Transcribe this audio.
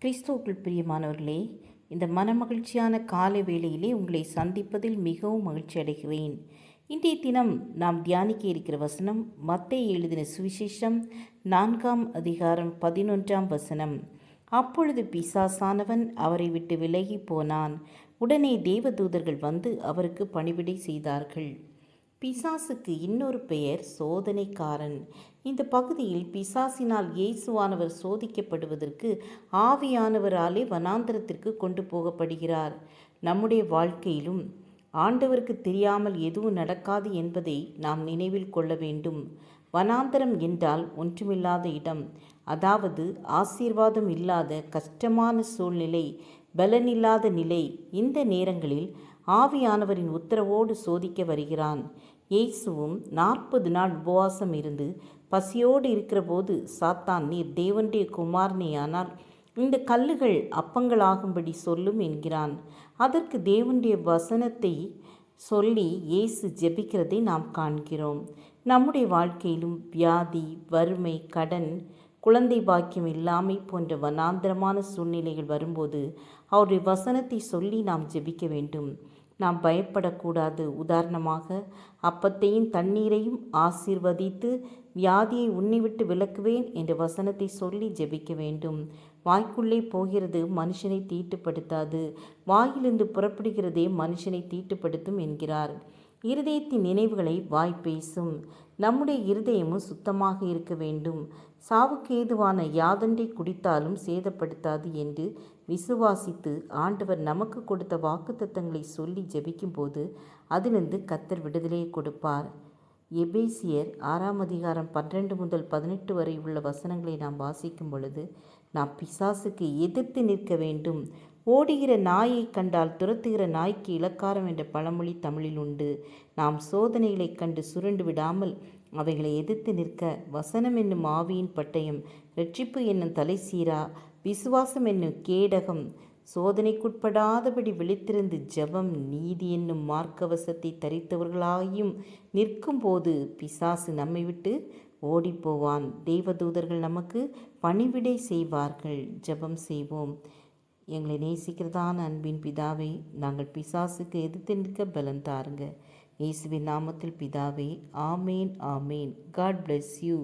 கிறிஸ்துவுக்குள் பிரியமானவர்களே, இந்த மனமகிழ்ச்சியான காலை வேளையிலே உங்களை சந்திப்பதில் மிகவும் மகிழ்ச்சி அடைகிறேன். இன்றைய தினம் நாம் தியானிக்க இருக்கிற வசனம் மத்தேயு எழுதின சுவிசேஷம் 4ஆம் அதிகாரம் 11ஆம் வசனம். அப்பொழுது பிசாசானவன் அவரை விட்டு விலகி போனான். உடனே தேவதூதர்கள் வந்து அவருக்கு பணிவிடை செய்தார்கள். பிசாசுக்கு இன்னொரு பெயர் சோதனைக்காரன். இந்த பகுதியில் பிசாசினால் இயேசுவானவர் சோதிக்கப்படுவதற்கு ஆவியானவராலே வனாந்தரத்திற்கு கொண்டு போகப்படுகிறார். நம்முடைய வாழ்க்கையிலும் ஆண்டவருக்கு தெரியாமல் எதுவும் நடக்காது என்பதை நாம் நினைவில் கொள்ள வேண்டும். வனாந்தரம் என்றால் ஒன்றுமில்லாத இடம், அதாவது ஆசீர்வாதம் இல்லாத கஷ்டமான சூழ்நிலை, பலனில்லாத நிலை. இந்த நேரங்களில் ஆவியானவரின் உத்தரவோடு சோதிக்க வருகிறான். இயேசுவும் 40 நாள் உபவாசம் இருந்து பசியோடு இருக்கிற போது சாத்தான், நீர் தேவனுடைய குமாரனேயானால் இந்த கல்லுகள் அப்பங்களாகும்படி சொல்லும் என்கிறான். அதற்கு தேவனுடைய வசனத்தை சொல்லி இயேசு ஜெபிக்கிறதை நாம் காண்கிறோம். நம்முடைய வாழ்க்கையிலும் வியாதி, வறுமை, கடன், குழந்தை பாக்கியம் இல்லாமை போன்ற வனாந்தரமான சூழ்நிலைகள் வரும்போது அவருடைய வசனத்தை சொல்லி நாம் ஜெபிக்க வேண்டும். நாம் பயப்படக்கூடாது. உதாரணமாக, அப்பத்தையும் தண்ணீரையும் ஆசீர்வதித்து வியாதியை உன்னை விட்டு விலக்குவேன் என்ற வசனத்தை சொல்லி ஜெபிக்க வேண்டும். வாய்க்குள்ளே போகிறது மனுஷனை தீட்டுப்படுத்தாது, வாயிலிருந்து புறப்படுகிறதே மனுஷனை தீட்டுப்படுத்தும் என்கிறார். இருதயத்தின் நினைவுகளை வாய் பேசும். நம்முடைய இருதயமும் சுத்தமாக இருக்க வேண்டும். சாவுக்கு ஏதுவான யாதொன்றை குடித்தாலும் சேதப்படுத்தாது என்று விசுவாசித்து ஆண்டவர் நமக்கு கொடுத்த வாக்குத்தத்தங்களை சொல்லி ஜெபிக்கும் போது அதிலிருந்து கர்த்தர் விடுதலையை கொடுப்பார். எபேசியர் 6ஆம் அதிகாரம் 12 முதல் 18 வரை உள்ள வசனங்களை நாம் வாசிக்கும் பொழுது நாம் பிசாசுக்கு எதிர்த்து நிற்க வேண்டும். ஓடுகிற நாயை கண்டால் துரத்துகிற நாய்க்கு இலக்காரம் என்ற பழமொழி தமிழில் உண்டு. நாம் சோதனைகளை கண்டு சுருண்டு விடாமல் அவைகளை எதிர்த்து நிற்க வசனம் என்னும் ஆவியின் பட்டயம், இரட்சிப்பு என்னும் தலைசீரா, விசுவாசம் என்னும் கேடகம், சோதனைக்குட்படாதபடி விழித்திருந்து ஜெபம், நீதி என்னும் மார்க்கவசத்தை தரித்தவர்களாயும் நிற்கும்போது பிசாசு நம்மை விட்டு ஓடிப்போவான். தேவதூதர்கள் நமக்கு பணிவிடை செய்வார்கள். ஜெபம் செய்வோம். எங்களை நேசிக்கிறதான அன்பின் பிதாவே, நாங்கள் பிசாசுக்கு எதிர்த்து நிற்க பலன் தாருங்க. இயேசுவின் நாமத்தில் பிதாவே, ஆமேன் ஆமேன். God bless you.